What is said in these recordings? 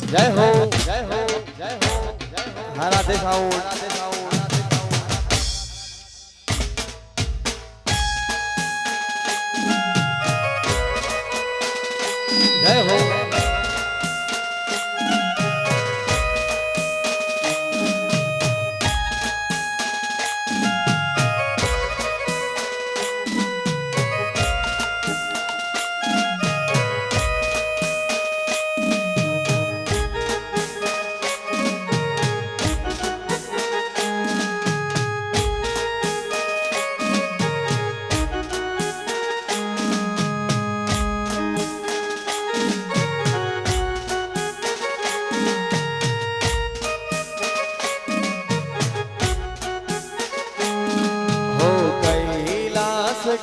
જય હો જય હો જય હો જય હો હારા દેખાઓ જય હો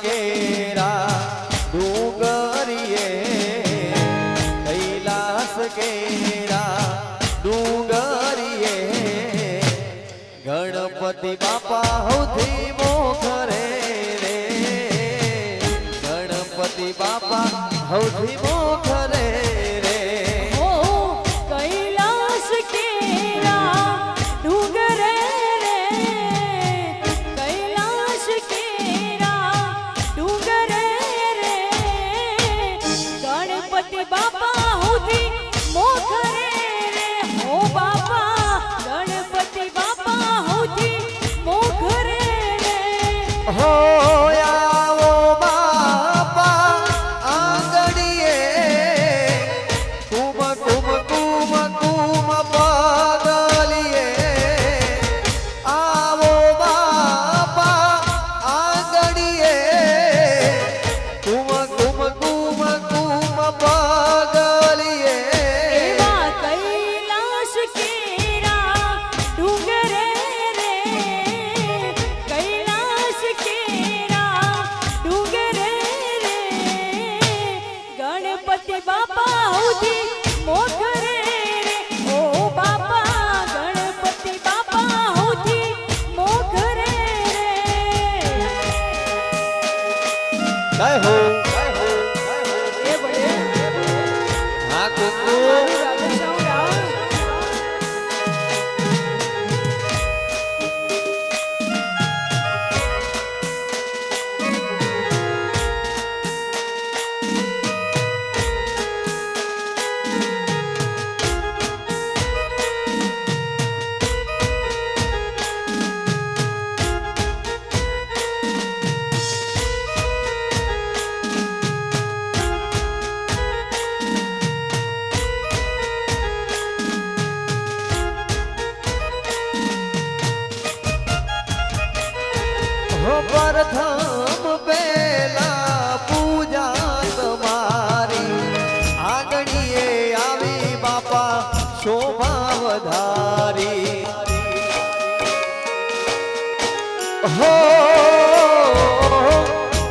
કેરા ડુંગરીએ કૈલાસ કેરા ડુંગરીએ ગણપતિ બાપા હૌથી મોખરે રે ગણપતિ બાપા હૌથી મોખરે રે કૈલાસ કેરા ડુંગરે રે કૈલાસ બાપા હૌથી મોખરે રે હો બાપા ગણપતિ બાપા હૌથી મોખરે રે હો આવો બાપા આંગણીએ કુમ કુમ કુમ કુમ પાગલીએ આવો બાપા આંગણીએ કુમ કુમ કુમ કુમ પાગલીએ એવા કૈલાસ કેરા ડુંગરે રે કૈલાસ કેરા ડુંગરે રે ગણપતિ બાપા હૌથી મોખરે રે ઓ બાપા ગણપતિ બાપા હૌથી મોખરે રે જય હો એ બળે હા કુકુ પ્રથમ પહેલા પૂજા તમારી આંગણીએ આવી બાપા શોભા વધારી હો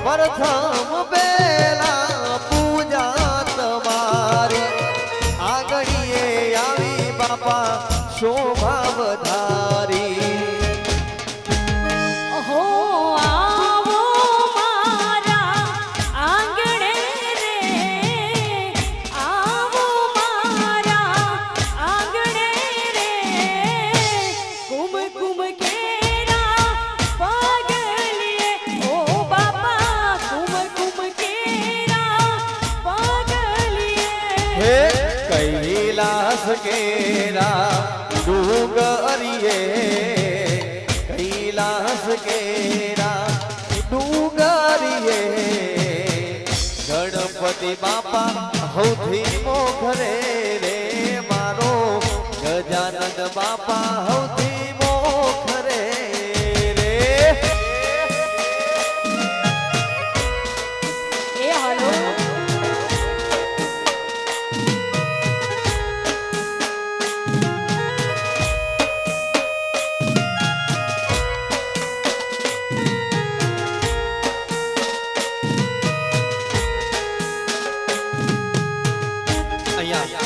પ્રથમ પહેલા પૂજા તમારી આંગણીએ આવી બાપા શોભા વધારી હો આવો મારા આંગણે રે આવો મારા આંગણે રે કુમ કુમ કેરા પાગલીએ ઓ બાપા કુમ કુમ કેરા પાગલીએ હે કૈલાસ કેરા ડુંગરીએ કૈલાસ કેરા ડુંગરીએ ગણપતિ બાપા હૌથી મોખરે રે મારો ગજાનંદ બાપા હૌથી મોખરે રે એ હાલો અહીંયા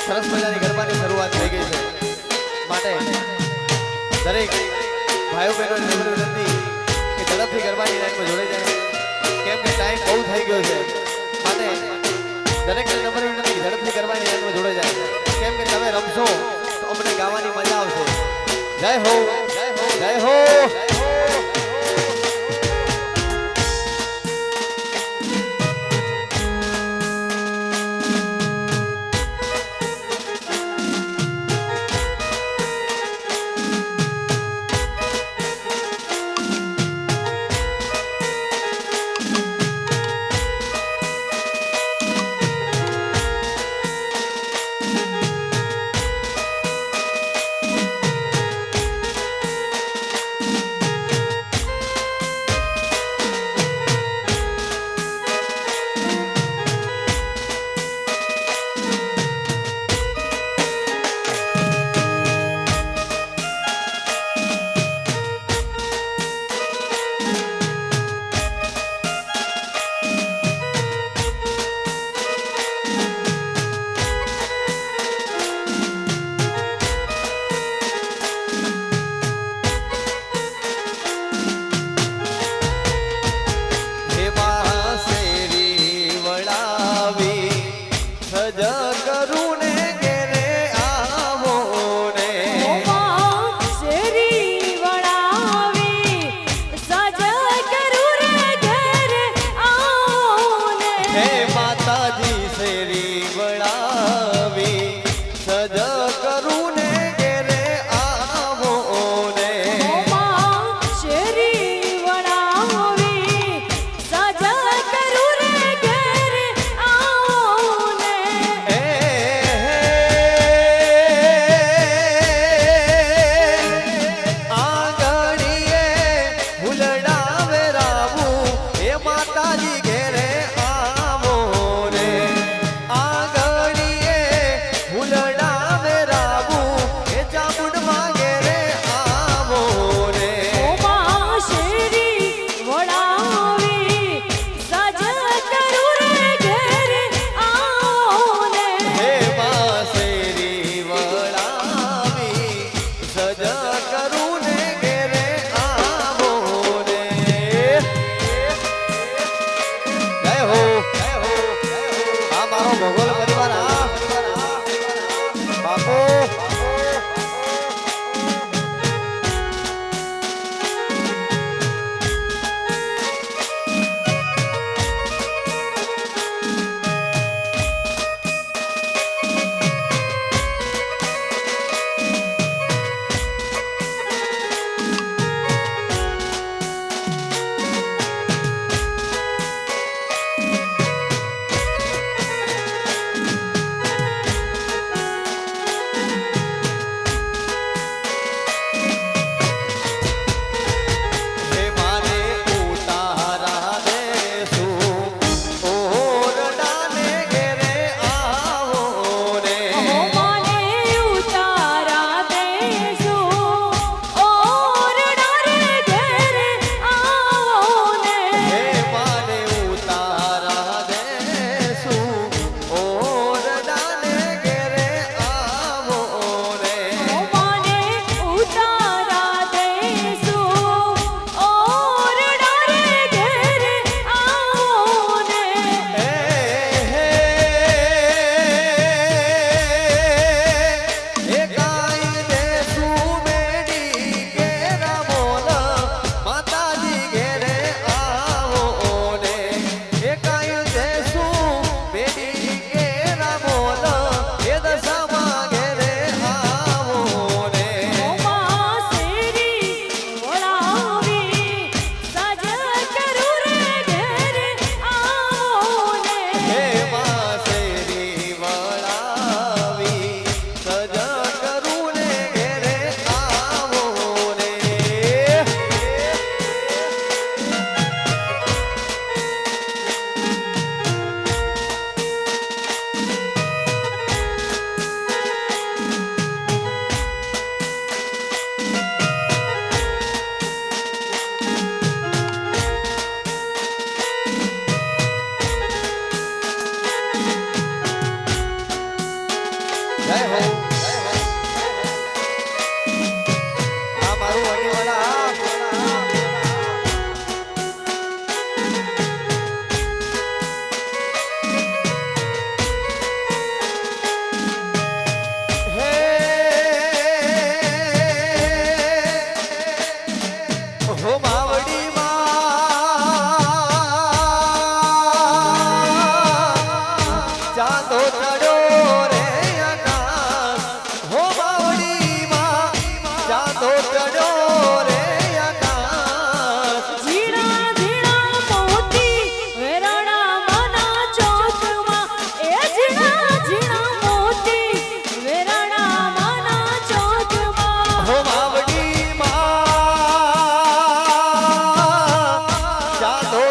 સરસ મજાની ગરબાની શરૂઆત થઈ ગઈ છે માટે દરેક ભાઈઓ બહેનોને વિનંતી કે ઝડપથી ગરબાની લાઈનમાં જોડાઈ જાય કેમ કે ટાઈમ બહુ થઈ ગયો છે માટે દરેક નંબર વિનંતી ઝડપથી કરવાની એમાં જોડે જાય કેમ કે તમે રમશો તો અમને ગાવાની મજા આવશે જય હો જય હો જય હો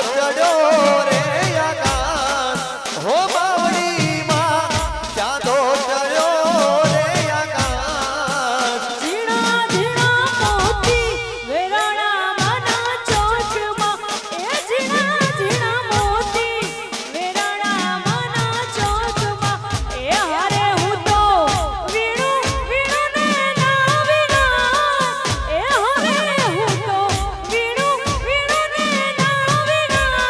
ચડ્યો રે આકાશ હો બાવળીમાં ચાંદો ચડ્યો રે આકાશ ઝીણા ઝીણા મોતી વેરાણા માના ચોકમાં એ ઝીણા ઝીણા મોતી વેરાણા માના ચોકમાં એ હારે હું તો વીણું વીણું ને ના વીણા એ હારે હું તો વીણું વીણું ને ના વીણા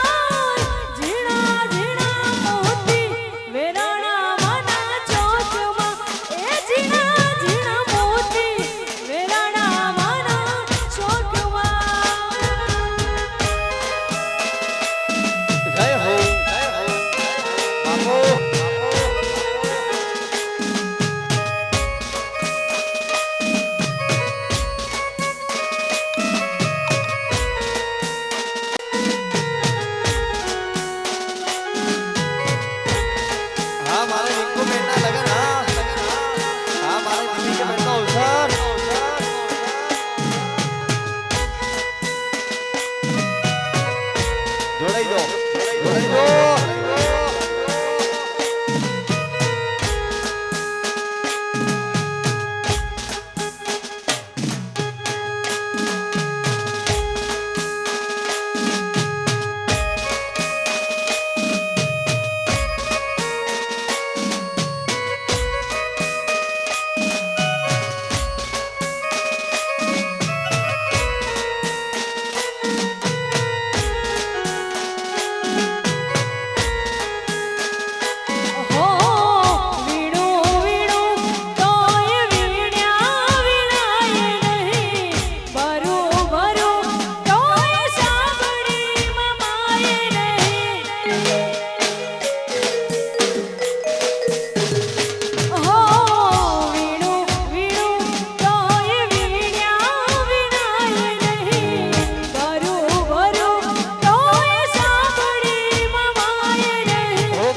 ઝીણા ઝીણા મોતી વેરાણા માના ચોકમાં એ ઝીણા ઝીણા મોતી વેરાણા માના ચોકમાં જય હો બાપુ હા મારે રિંકુબેનના લગન હા મારે દીપિકાબેનનો અવસર જોડાઈ દો જોડાઈ દો હો વીણું વીણું તોય વીણ્યા વીણાય નહીં ભરું ભરું તોય સાંભળી મમાય નહીં હો વીણું વીણું તોય વીણ્યા વીણાય નહીં ભરું ભરું તોય સાંભળી મમાય નહીં ઓ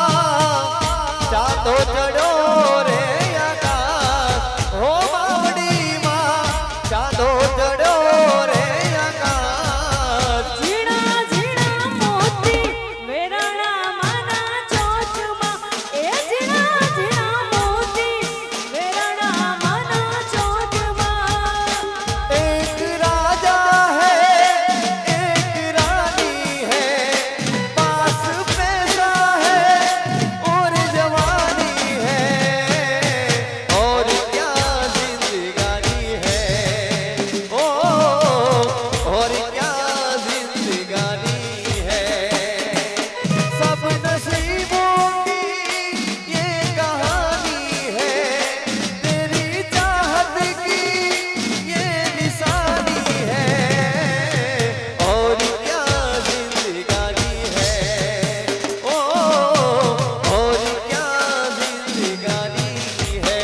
બાવળીમાં ચાંદો ચડ્યો રે આકાશ હો બાવળીમાં ચાંદો ચડ્યો રે આકાશ ઝીણા ઝીણા મોતી વેરાણા માના ચોકમાં એ ઝીણા ઝીણા મોતી વેરાણા માના ચોકમાં एक राजा है एक रानी है पास पैसा है और जवानी है और क्या जिंदगानी है ओ और क्या जिंदगानी है सब नसीबों की ये कहानी है तेरी चाहत की ये निशानी है और क्या जिंदगानी है ओ और क्या जिंदगानी है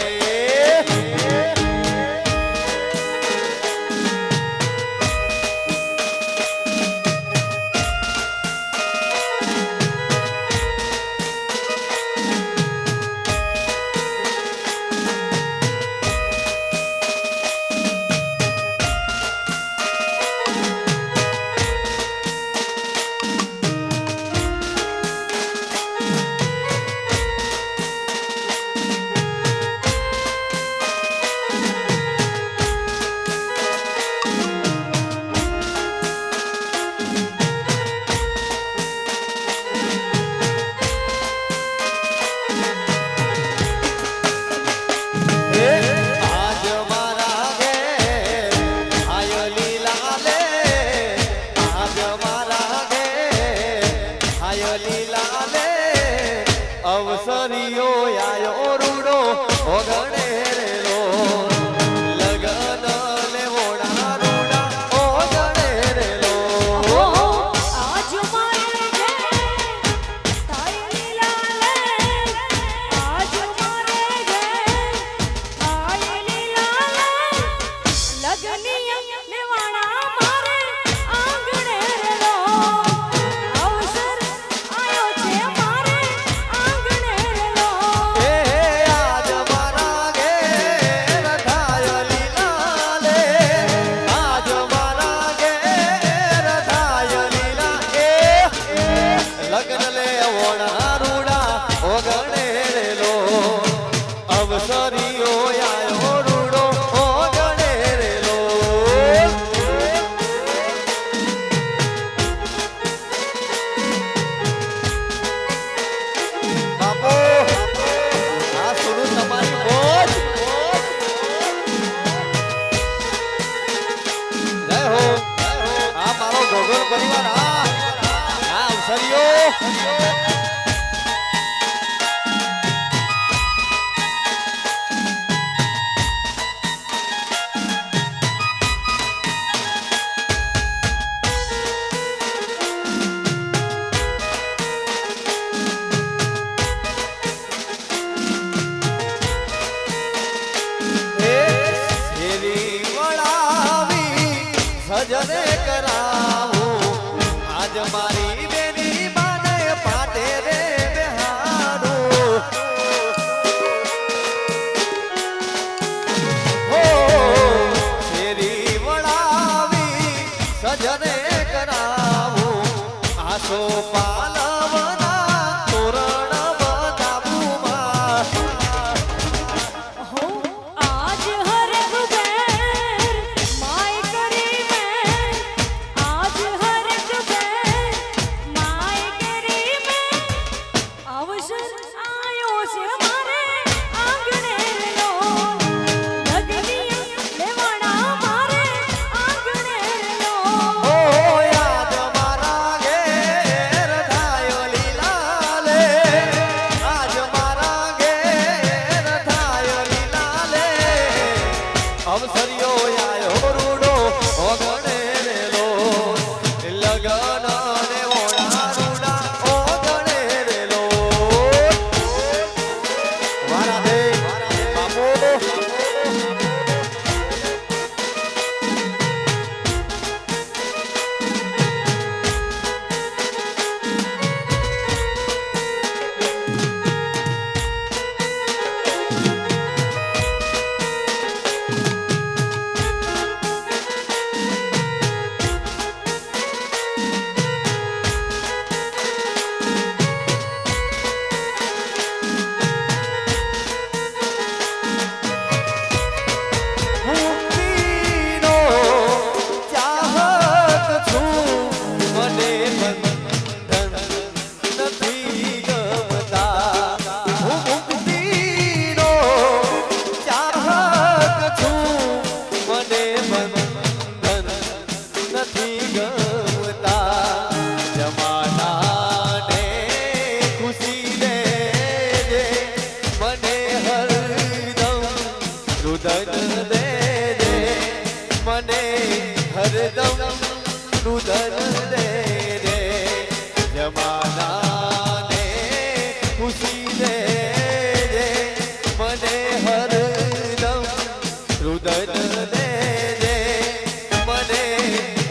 આજ મારા ઘેર આયો લીલા લે આજ મારા ઘેર આયો લીલા લે અવસરીયો આયો રૂડો ઓગણે રેલો લગન લેવોડા રૂડા ઓગણે રેલો આજ મારે ઘેર તારી લીલા લે આજ મારે ઘેર તારી લીલા લે લગનિયા લેવાણા મારે આંગણે રેલો અવસર આયો છે મારે આંગણે રેલો એ આજ મારા ઘેર ભજને કરાવું આજ મારી બેની માને પાટે રે બેહાડું હો શેરી વળાવી સજને કરાવું આસો પાલવના તોરણ બનાવું હો આજ હરખ બેર માય કરી મેં આજ હરખ બેર માય કરી મેં અવસર આયો છે મારે આંગણે લો લગની લેવાણા મારે આંગણે લો ઓ યાદ મારા ઘેર થાયો લીલાલે આજ મારા ઘેર થાયો લીલાલે અવસરિયો આયો રૂડો ઓગણે રેલો લગન ને ઓળા રૂડા ઓગણે રેલો વારા દે બાપો મુક્તિનો ચાહક છું મને બંધન નથી ગમતા હું મુક્તિનો ચાહક છું મને બંધન નથી ગમતા જમાનાને ખુશી દેજે મને હરદમ રુદન દેજે મને હરદમ રુદન દેજે જમાનાને ખુશી દેજે મને હરદમ રુદન દેજે મને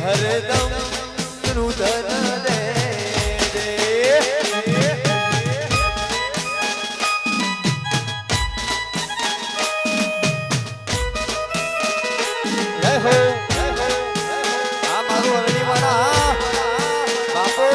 હરદમ રુદન દેજે જય હો આ મારું અરણીવાળા બાપુ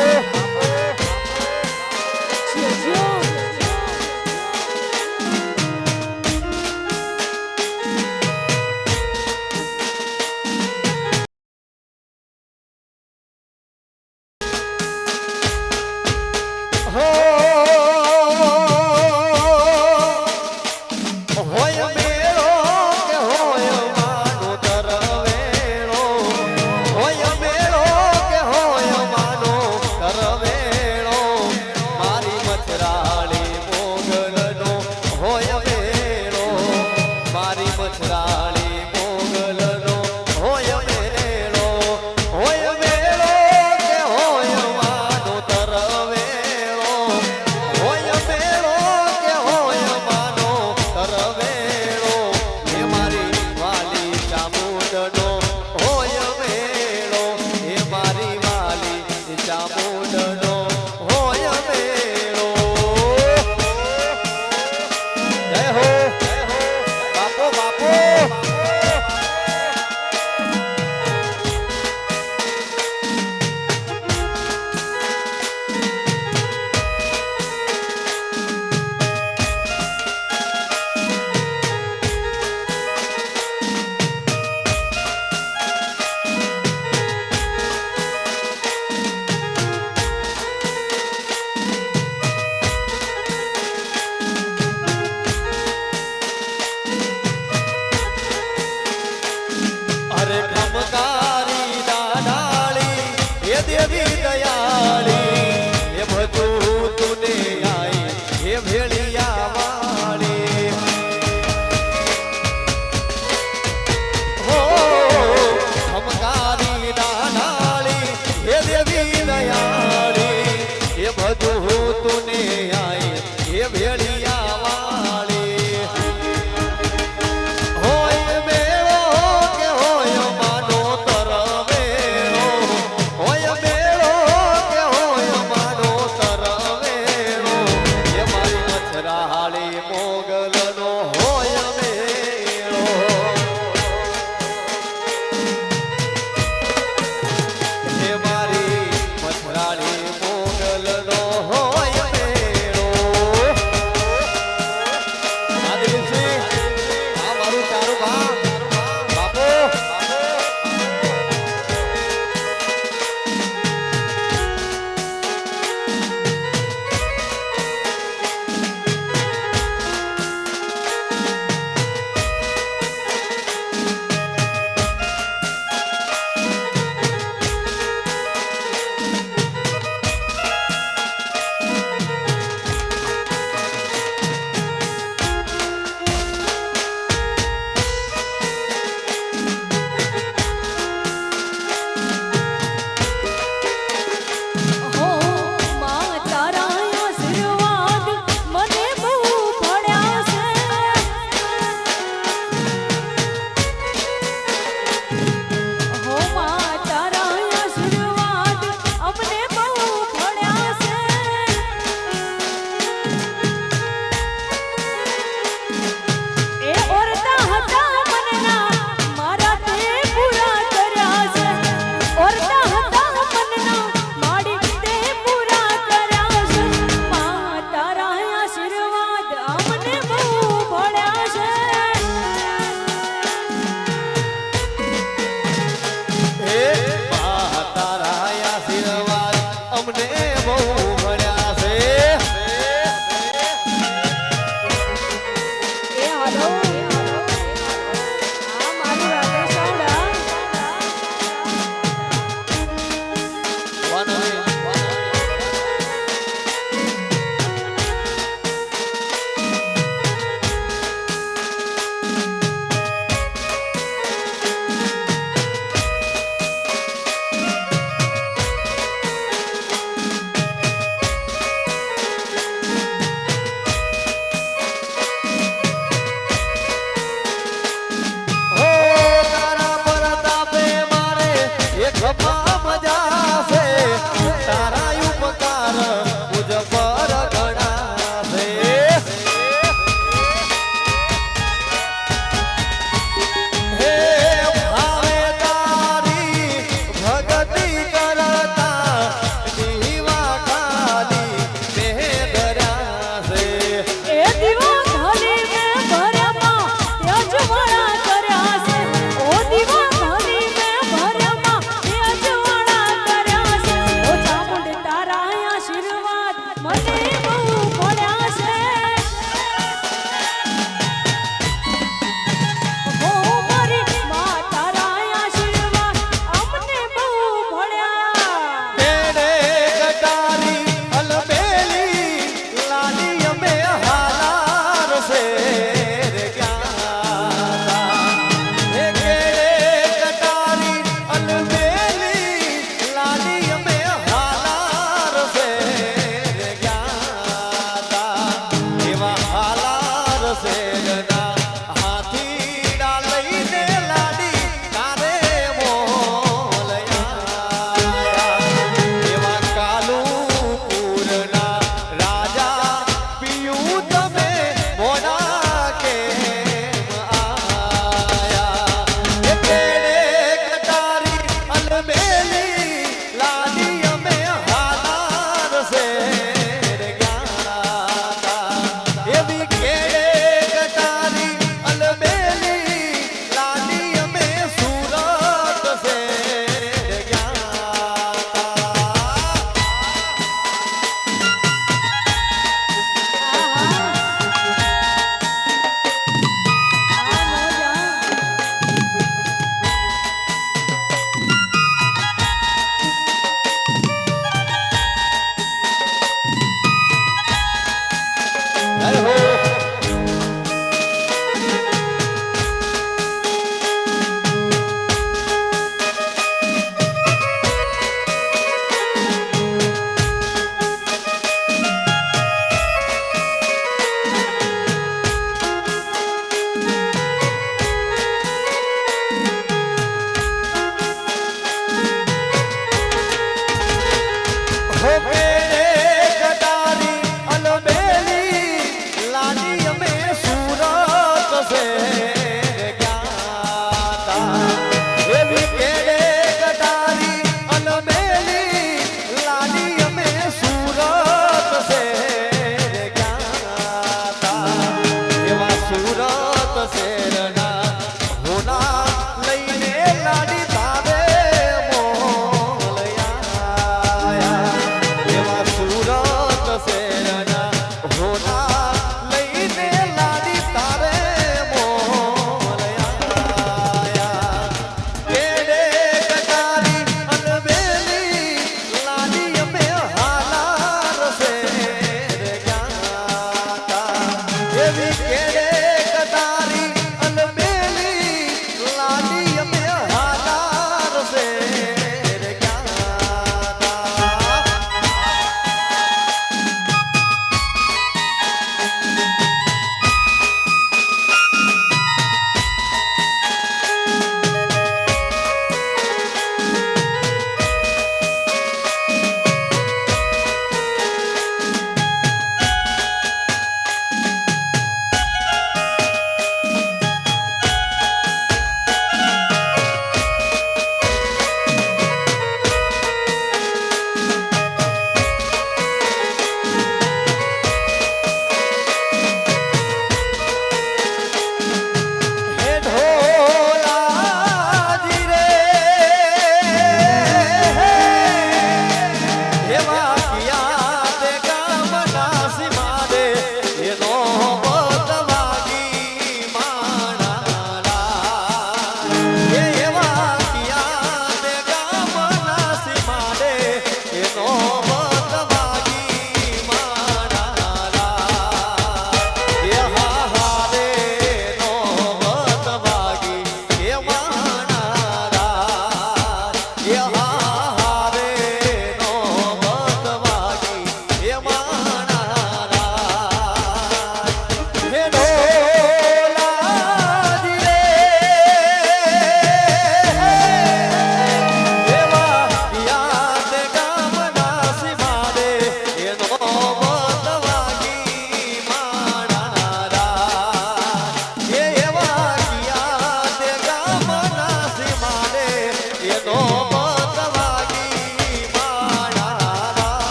એનો મત વાગી માળાના.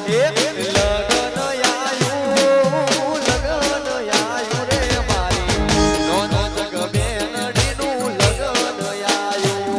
એ લગન આયું રે મારી નોનો જગ બેનડીનું લગન આયું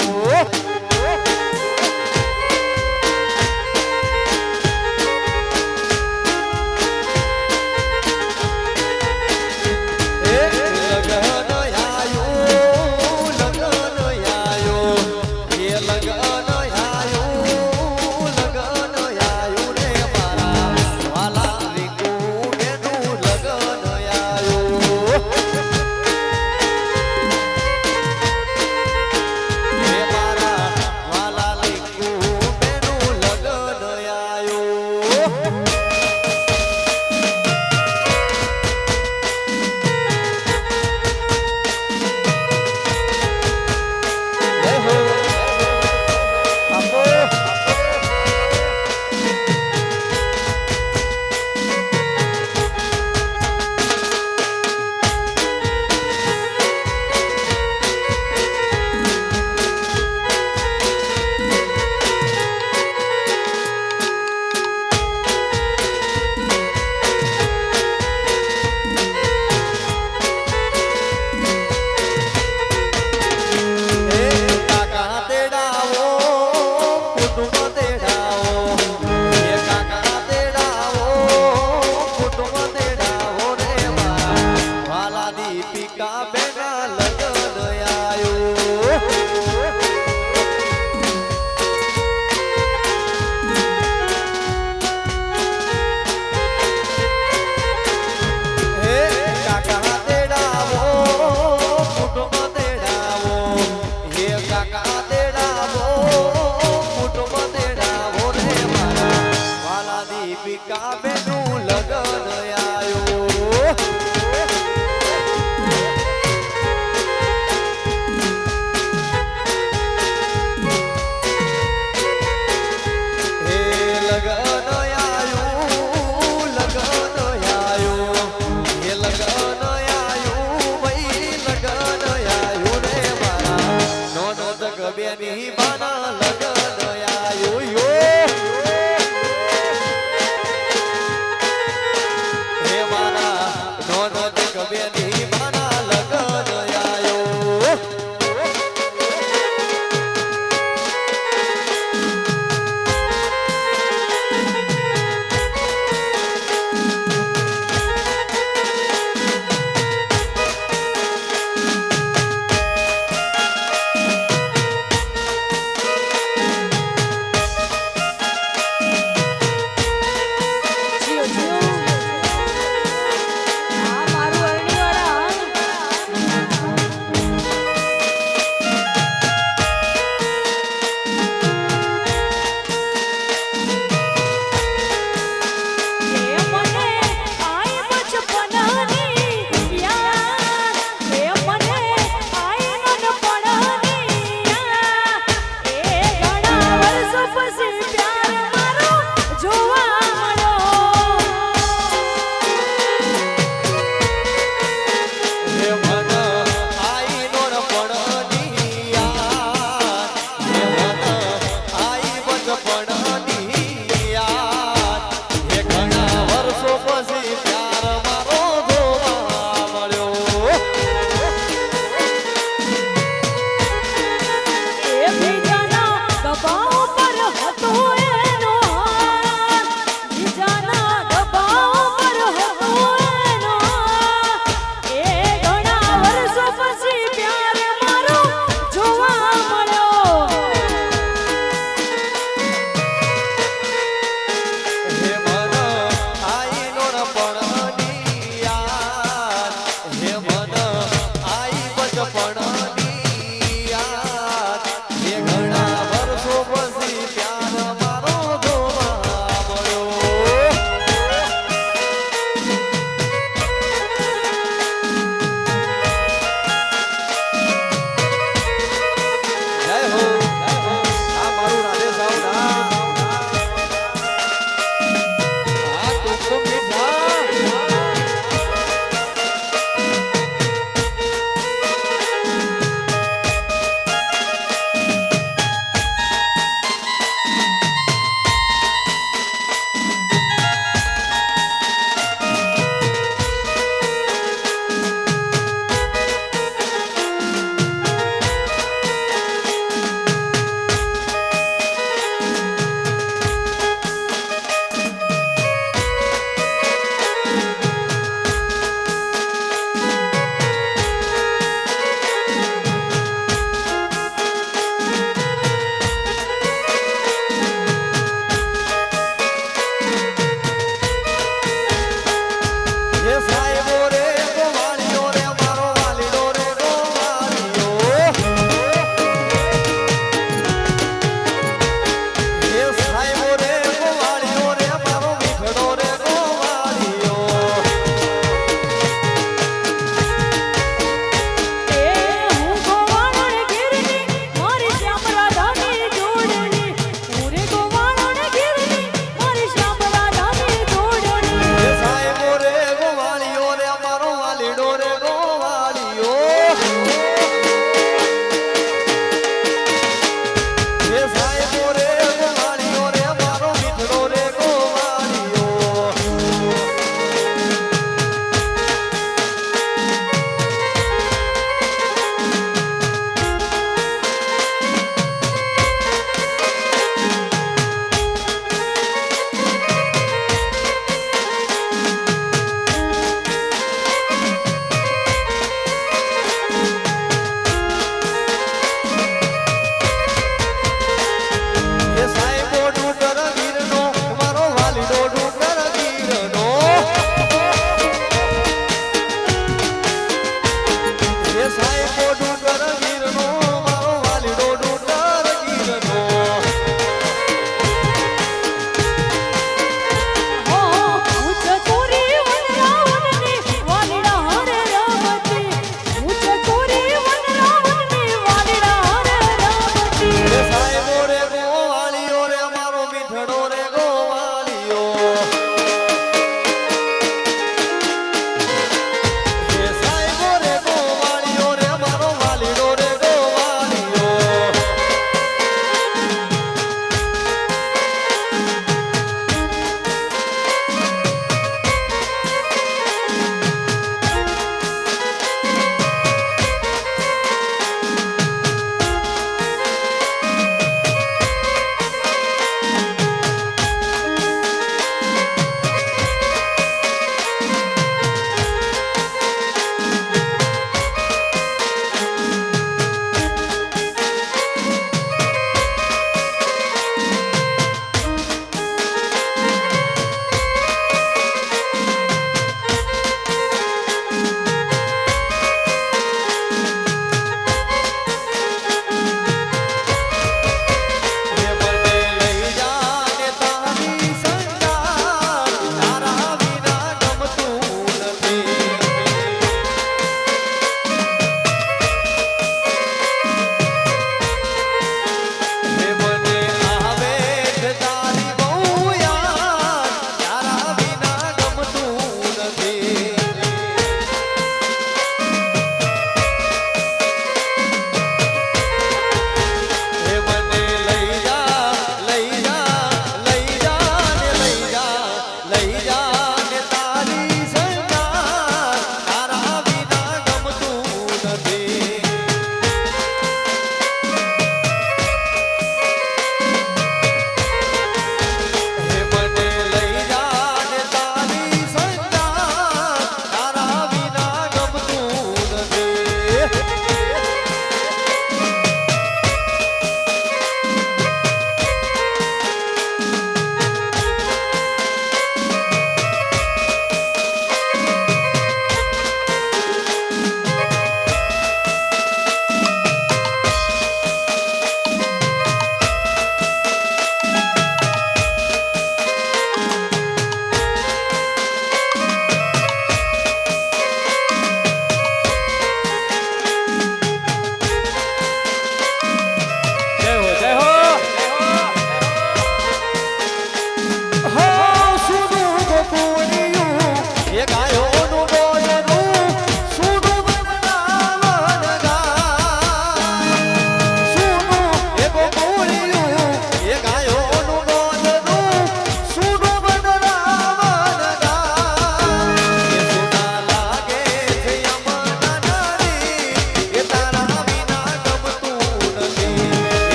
બેની બાના લગન આયો યો હે મારા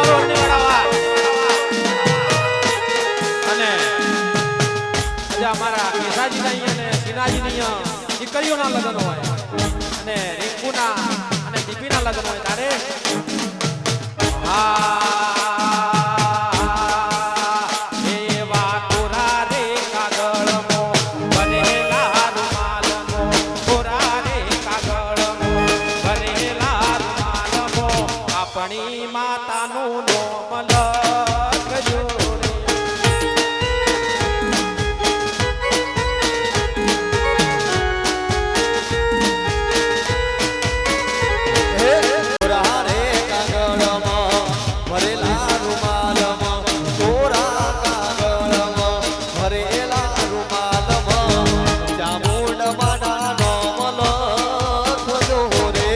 મારો નીકળાવા અને આજે અમારા કેસાજીના અહીંયા ને સિનાજીના અહીંયા દીકરીઓના લગ્ન હોય અને રિંકુના અને દીપીના લગ્ન હોય તારે એવા કોરા રે કાગળમો બનેલા રૂમાલમો કોરા રે કાગળમો બનેલા રૂમાલમો આપણી માતાનું નોમ લખજો રે. કોરા રે કાગળમાં ભરેલા રૂમાલમાં કોરા કાગળમાં ભરેલા રૂમાલમાં ચામુંડમાના નામ લખજો રે.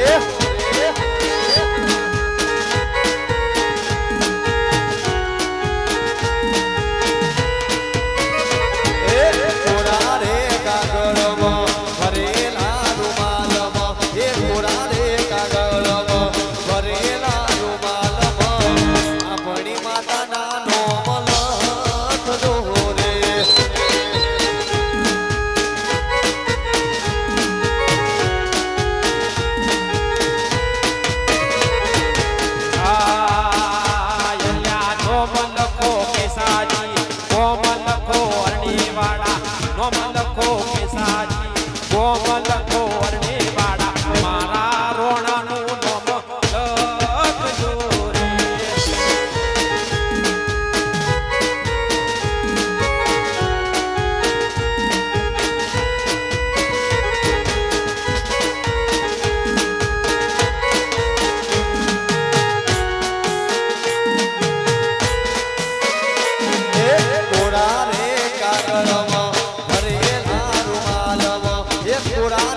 કોરા રે કાગળમાં ભરેલા રૂમાલમાં કોરા રે કાગળમાં ભરેલા રૂમાલમાં આપણી માતાના નામ લખજો રે. આયલ્યા નોમ લખો કેસાજી નોમ લખો અરણીવાડા નોમ લખો કેસાજી નોમ લખો અરણીવાડા મારા રોણાનું નોમ લખજો રે. કોરા રે કાગળમાં ભરેલા રૂમાલમાં કોરા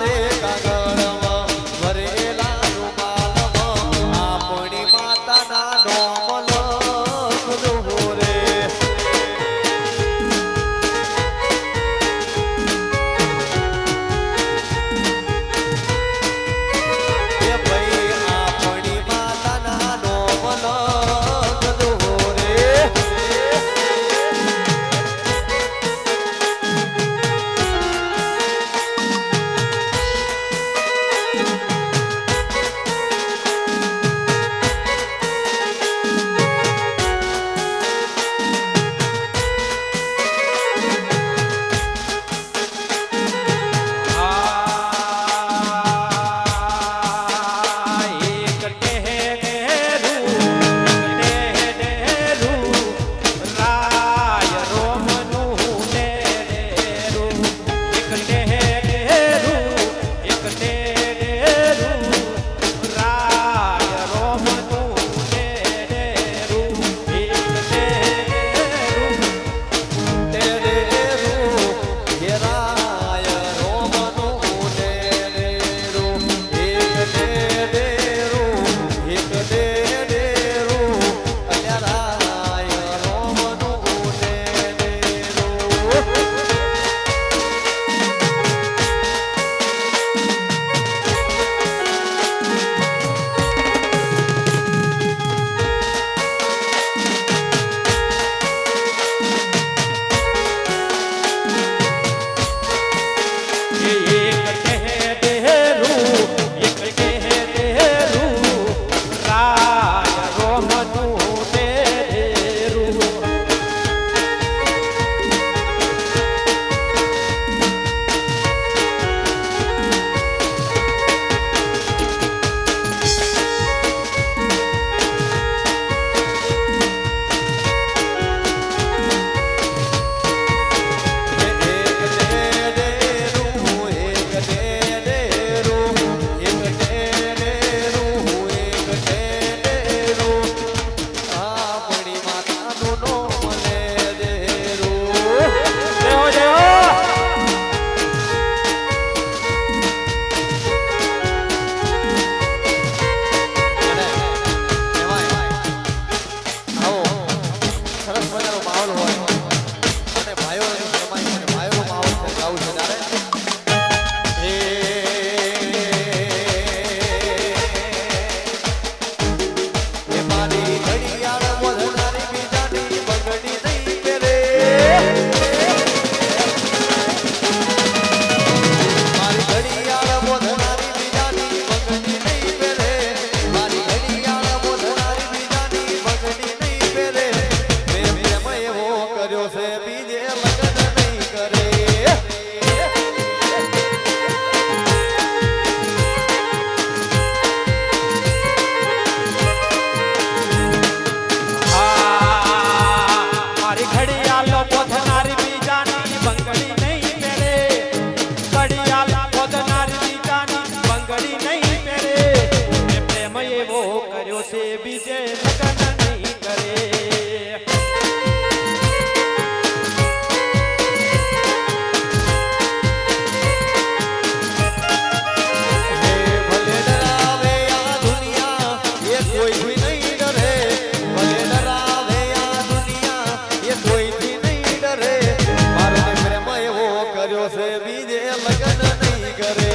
બીજે લગ્ન નહીં કરે. મારી ઘડિયાળ પોથનારી બીજાની બંગડી નહીં પહેરે. ઘડિયાળ પોથનારી બીજાની બંગડી નહીં પહેરે. મેં પ્રેમ એવો કર્યો છે બીજે લગ્ન નહીં કરે. હે ભલે ડરાવે આ દુનિયા એ કોઈથી નહીં ડરે. ભલે ડરાવે આ દુનિયા એ કોઈથી નહીં ડરે. મારો તે પ્રેમ એવો કર્યો છે બીજે લગ્ન નહીં કરે.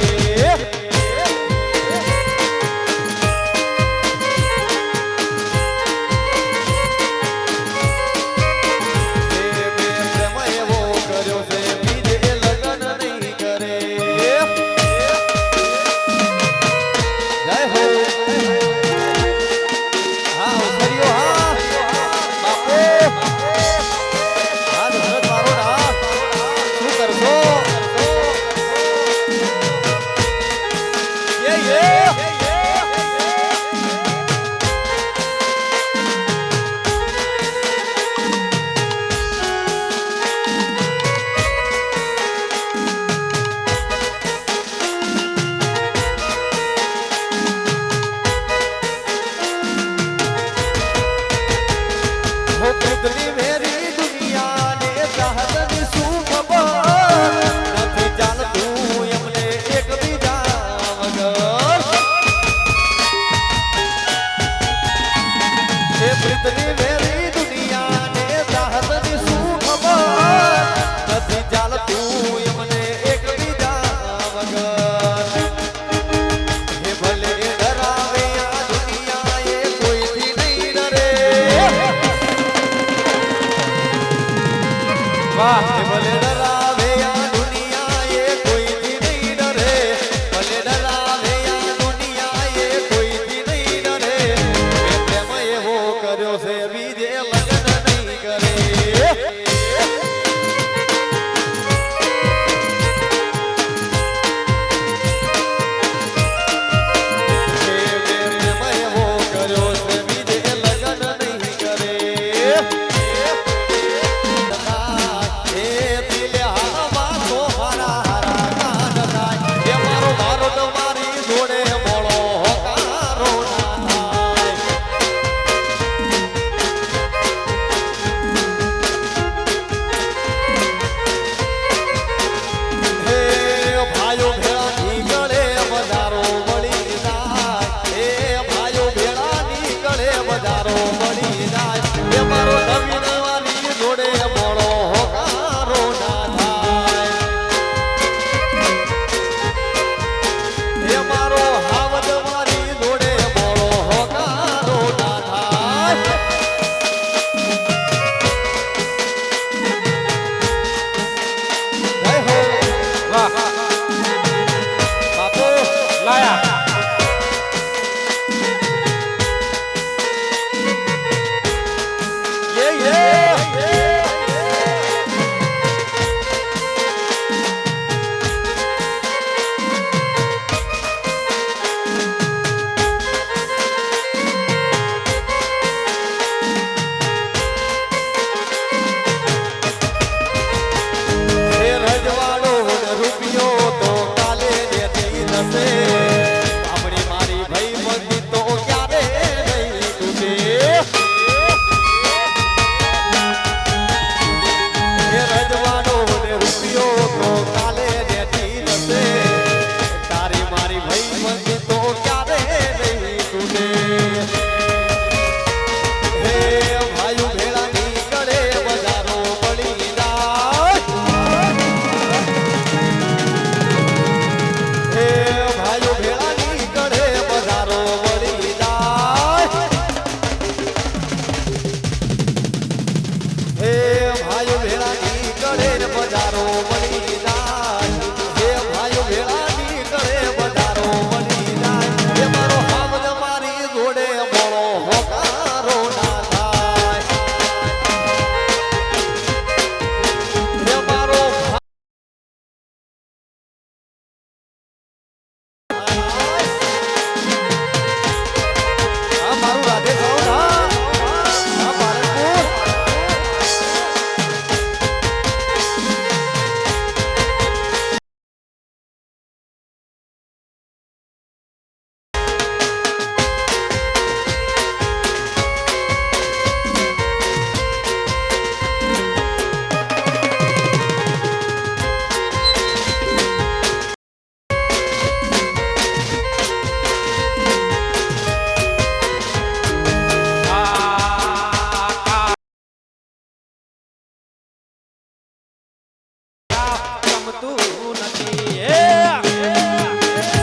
ભલે ડરાવે આ દુનિયા એ કોઈથી નહીં ડરે. ભલે ડરાવે આ દુનિયા એ કોઈથી નહીં ડરે. મેં પ્રેમ એવો કર્યો છે બીજે લગ્ન નહીં કરે. એ ગમતું